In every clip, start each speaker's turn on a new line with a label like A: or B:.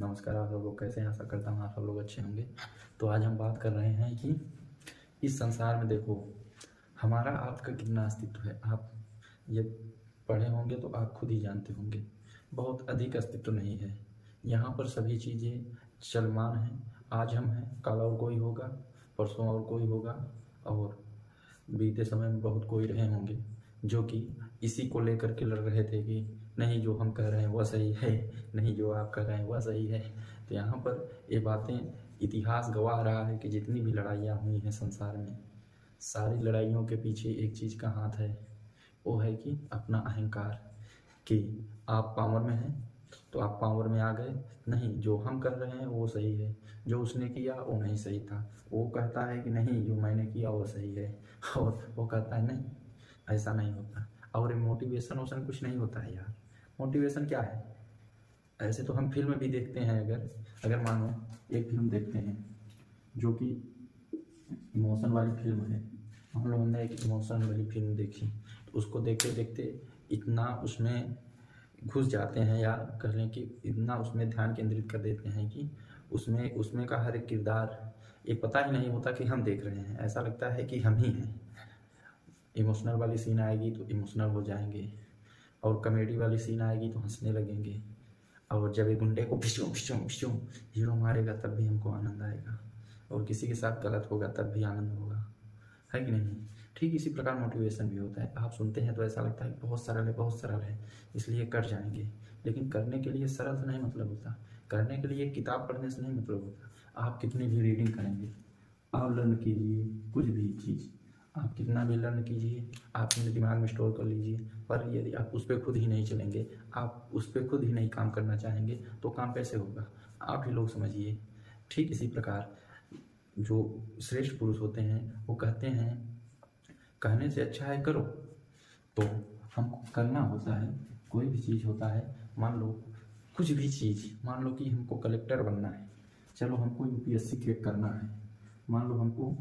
A: नमस्कार, आप सब लोग कैसे हैं? आशा करता हूँ आप सब लोग अच्छे होंगे। तो आज हम बात कर रहे हैं कि इस संसार में देखो, हमारा आपका कितना अस्तित्व है। आप ये पढ़े होंगे तो आप खुद ही जानते होंगे, बहुत अधिक अस्तित्व नहीं है। यहाँ पर सभी चीज़ें चलमान हैं। आज हम हैं, कल और कोई होगा, परसों और कोई होगा, और बीते समय में बहुत कोई रहे होंगे जो कि इसी को लेकर के लड़ रहे थे कि नहीं, जो हम कह रहे हैं वह सही है, नहीं जो आप कह रहे हैं वह सही है। तो यहाँ पर ये बातें इतिहास गवाह रहा है कि जितनी भी लड़ाइयाँ हुई हैं संसार में, सारी लड़ाइयों के पीछे एक चीज़ का हाथ है। वो है कि अपना अहंकार, कि आप पावर में हैं तो आप पावर में आ गए, नहीं जो हम कर रहे हैं वो सही है, जो उसने किया वो नहीं सही था। वो कहता है कि नहीं जो मैंने किया वो सही है, और वो कहता है नहीं ऐसा नहीं होता। और मोटिवेशन वोशन कुछ नहीं होता है यार। मोटिवेशन क्या है? ऐसे तो हम फिल्म भी देखते हैं। अगर अगर मानो एक फिल्म देखते हैं जो कि इमोशन वाली फिल्म है, हम लोगों ने एक इमोशन वाली फिल्म देखी, तो उसको देखते देखते इतना उसमें घुस जाते हैं, या कह लें कि इतना उसमें ध्यान केंद्रित कर देते हैं कि उसमें उसमें का हर एक किरदार ये पता ही नहीं होता कि हम देख रहे हैं। ऐसा लगता है कि हम ही हैं। इमोशनल वाली सीन आएगी तो इमोशनल हो जाएंगे, और कॉमेडी वाली सीन आएगी तो हंसने लगेंगे, और जब एक गुंडे को भिशूं भिशूं भिशूं हीरो मारेगा तब भी हमको आनंद आएगा, और किसी के साथ गलत होगा तब भी आनंद होगा, है कि नहीं? ठीक इसी प्रकार मोटिवेशन भी होता है। आप सुनते हैं तो ऐसा लगता है बहुत सरल है, बहुत सरल है, इसलिए कर जाएंगे। लेकिन करने के लिए सरल से नहीं मतलब होता, करने के लिए किताब पढ़ने से नहीं मतलब होता। आप कितनी भी रीडिंग करेंगे, आप लर्न कीजिए कुछ भी चीज़, आप कितना भी लर्न कीजिए, आप अपने दिमाग में स्टोर कर लीजिए, पर यदि आप उस पर खुद ही नहीं चलेंगे, आप उस पर खुद ही नहीं काम करना चाहेंगे तो काम कैसे होगा? आप ही लोग समझिए। ठीक इसी प्रकार जो श्रेष्ठ पुरुष होते हैं वो कहते हैं, कहने से अच्छा है करो। तो हमको करना होता है। कोई भी चीज़ होता है, मान लो कुछ भी चीज़, मान लो कि हमको कलेक्टर बनना है, चलो हमको यूपीएससी क्रैक करना है, मान लो हमको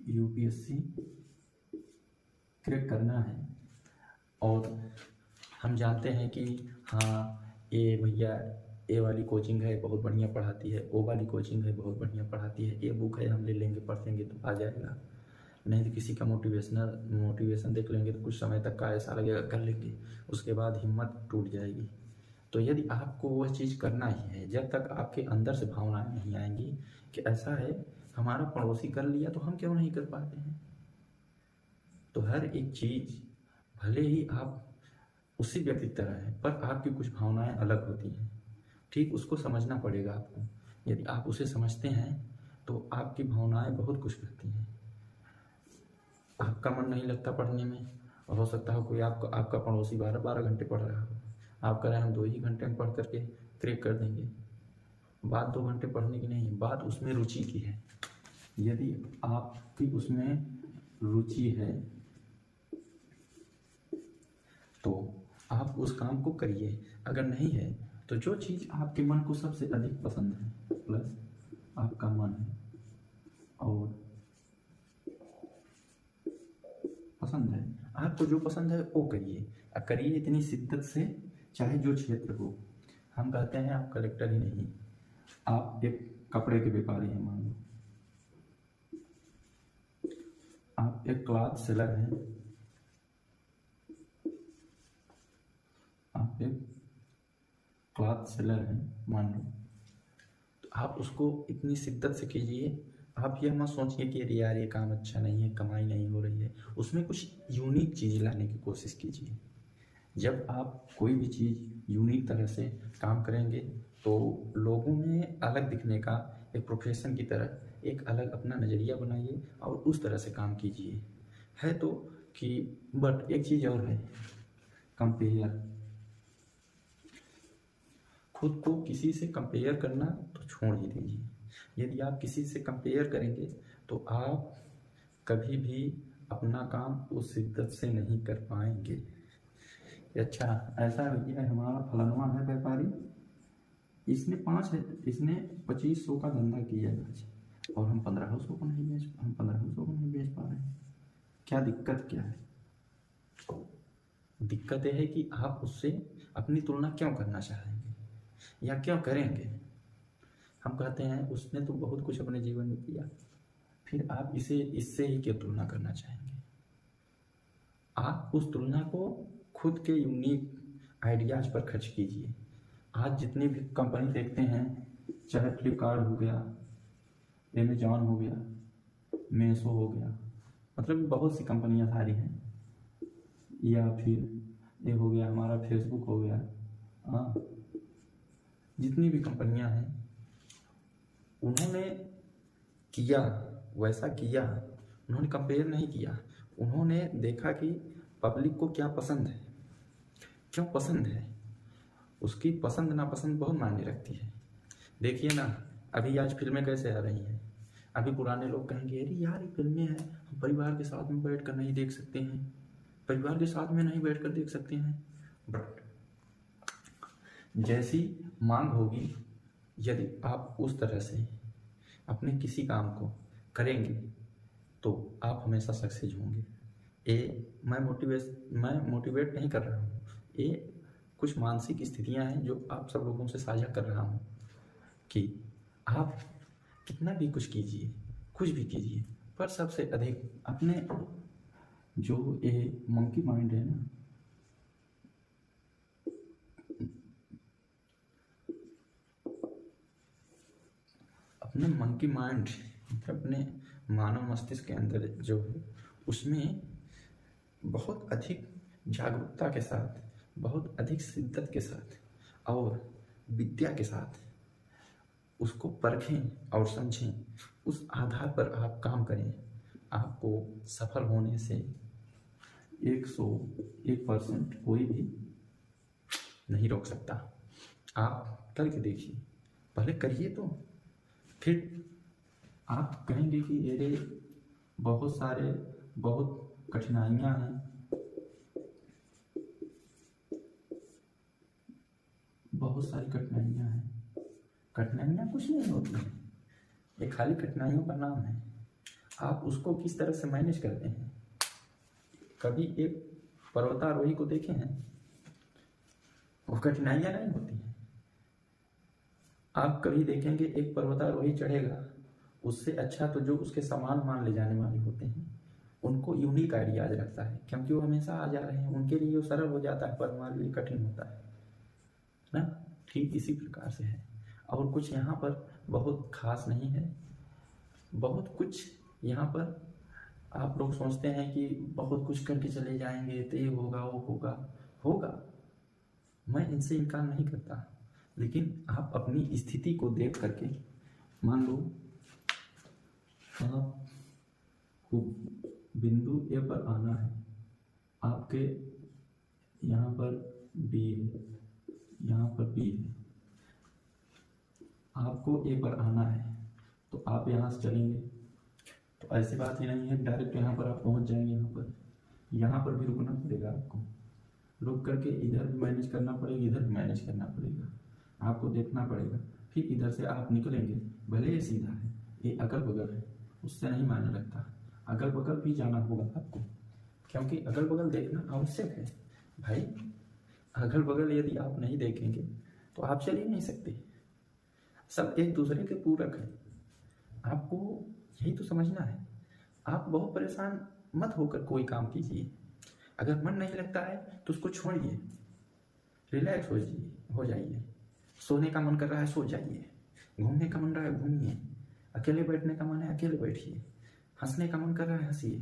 A: यूपीएससी क्रैक करना है, और हम जानते हैं कि हाँ ये भैया ए वाली कोचिंग है बहुत बढ़िया पढ़ाती है, ओ वाली कोचिंग है बहुत बढ़िया पढ़ाती है, ये बुक है हम ले लेंगे पढ़ेंगे तो आ जाएगा। नहीं तो किसी का मोटिवेशन देख लेंगे तो कुछ समय तक का ऐसा लगेगा कर लेंगे, उसके बाद हिम्मत टूट जाएगी। तो यदि आपको वह चीज़ करना ही है, जब तक आपके अंदर से भावनाएं नहीं आएंगी कि ऐसा है हमारा पड़ोसी कर लिया तो हम क्यों नहीं कर पाते हैं। तो हर एक चीज़, भले ही आप उसी व्यक्ति की तरह है पर आपकी कुछ भावनाएं अलग होती हैं, ठीक उसको समझना पड़ेगा आपको। यदि आप उसे समझते हैं तो आपकी भावनाएं बहुत कुछ करती हैं। आपका मन नहीं लगता पढ़ने में, और हो सकता है कोई आपका पड़ोसी 12-12 घंटे पढ़ रहा हो, आप कह रहे हैं हम 2 ही घंटे में पढ़ करके क्रैक कर देंगे। बात 2 घंटे पढ़ने की नहीं, बात उसमें रुचि की है। यदि आपकी उसमें रुचि है तो आप उस काम को करिए। अगर नहीं है तो जो चीज़ आपके मन को सबसे अधिक पसंद है, प्लस आपका मन है और पसंद है, आपको जो पसंद है वो करिए, करिए इतनी शिद्दत से, चाहे जो क्षेत्र हो। हम कहते हैं आप कलेक्टर ही नहीं, आप एक कपड़े के व्यापारी हैं, मान लो आप एक क्लॉथ सेलर हैं, आप एक क्लॉथ सेलर हैं मान लो, तो आप उसको इतनी शिद्दत से कीजिए। आप ये मत सोचिए कि अरे यार ये काम अच्छा नहीं है, कमाई नहीं हो रही है, उसमें कुछ यूनिक चीज़ लाने की कोशिश कीजिए। जब आप कोई भी चीज़ यूनिक तरह से काम करेंगे तो लोगों में अलग दिखने का, एक प्रोफेशन की तरह एक अलग अपना नज़रिया बनाइए और उस तरह से काम कीजिए। है तो कि बट एक चीज़ और है, कंपेयर। खुद को किसी से कंपेयर करना तो छोड़ ही दीजिए। यदि आप किसी से कंपेयर करेंगे तो आप कभी भी अपना काम उस शिद्दत से नहीं कर पाएंगे। अच्छा ऐसा भैया हमारा फलाना है व्यापारी, इसने 2500 का धंधा किया है आज, और हम 1500 को नहीं बेच पा रहे हैं। क्या दिक्कत क्या है? दिक्कत यह है कि आप उससे अपनी तुलना क्यों करना चाहेंगे या क्यों करेंगे? हम कहते हैं उसने तो बहुत कुछ अपने जीवन में किया, फिर आप इसे इससे ही क्यों तुलना करना चाहेंगे? आप उस तुलना को खुद के यूनिक आइडियाज पर खर्च कीजिए। आज जितनी भी कंपनी देखते हैं, चाहे फ्लिपकार्ट हो गया, अमेजॉन हो गया, मीशो हो गया, मतलब बहुत सी कंपनियां सारी हैं, या फिर ये हो गया हमारा फेसबुक हो गया, हाँ, जितनी भी कंपनियां हैं उन्होंने किया, वैसा किया, उन्होंने कंपेयर नहीं किया, उन्होंने देखा कि पब्लिक को क्या पसंद है, क्यों पसंद है, उसकी पसंद नापसंद बहुत मायने रखती है। देखिए ना, अभी आज फिल्में कैसे आ रही हैं, अभी पुराने लोग कहेंगे अरे यार ये फिल्में हैं, हम परिवार के साथ में बैठ कर नहीं देख सकते हैं, परिवार के साथ में नहीं बैठ कर देख सकते हैं। बट जैसी मांग होगी, यदि आप उस तरह से अपने किसी काम को करेंगे तो आप हमेशा सक्सेस होंगे। मैं मोटिवेट नहीं कर रहा हूँ, ये कुछ मानसिक स्थितियाँ हैं जो आप सब लोगों से साझा कर रहा हूँ कि आप कितना भी कुछ कीजिए, कुछ भी कीजिए, पर सबसे अधिक अपने जो ये मंकी माइंड है ना, अपने मंकी माइंड, अपने मानव मस्तिष्क के अंदर जो है उसमें बहुत अधिक जागरूकता के साथ, बहुत अधिक शिद्दत के साथ और विद्या के साथ उसको परखें और समझें, उस आधार पर आप काम करें। आपको सफल होने से 101% कोई भी नहीं रोक सकता। आप करके देखिए, पहले करिए तो फिर आप कहेंगे कि अरे बहुत कठिनाइयाँ हैं, बहुत सारी कठिनाइयाँ हैं। कठिनाइयाँ कुछ नहीं होती हैं, ये खाली कठिनाइयों का नाम है। आप उसको किस तरह से मैनेज करते हैं। कभी एक पर्वतारोही को देखे हैं, वो कठिनाइयाँ नहीं होती हैं। आप कभी देखेंगे एक पर्वतारोही चढ़ेगा, उससे अच्छा तो जो उसके समान मान ले जाने वाले होते हैं उनको यूनिक आइडियाज रखता है, क्योंकि वो हमेशा आ जा रहे हैं, उनके लिए वो सरल हो जाता है, पर हमारे लिए कठिन होता है ना। ठीक इसी प्रकार से है, और कुछ यहाँ पर बहुत खास नहीं है। बहुत कुछ यहाँ पर आप लोग सोचते हैं कि बहुत कुछ करके चले जाएंगे तो ये होगा वो होगा, मैं इनसे इनकार नहीं करता, लेकिन आप अपनी स्थिति को देख करके, मान लो आपको बिंदु ए पर आना है, आपके यहाँ पर बी है, यहाँ पर बी है, आपको ए पर आना है तो आप यहाँ से चलेंगे तो ऐसी बात ही नहीं है डायरेक्ट यहाँ पर आप पहुँच जाएंगे। यहाँ पर भी रुकना पड़ेगा, आपको रुक करके इधर भी मैनेज करना पड़ेगा, इधर भी मैनेज करना पड़ेगा, आपको देखना पड़ेगा। फिर इधर से आप निकलेंगे, भले ये सीधा है, ये अगल बगल है, उससे नहीं मायने लगता, अगल बगल भी जाना होगा आपको, क्योंकि अगल बगल देखना आवश्यक है भाई। अगल बगल यदि आप नहीं देखेंगे तो आप चल ही नहीं सकते, सब एक दूसरे के पूरक है। आपको यही तो समझना है। आप बहुत परेशान मत होकर कोई काम कीजिए, अगर मन नहीं लगता है तो उसको छोड़िए, रिलैक्स हो जाइए। सोने का मन कर रहा है सो जाइए, घूमने का मन रहा है घूमिए, अकेले बैठने का मन है अकेले बैठिए, हंसने का मन कर रहा है हंसिए।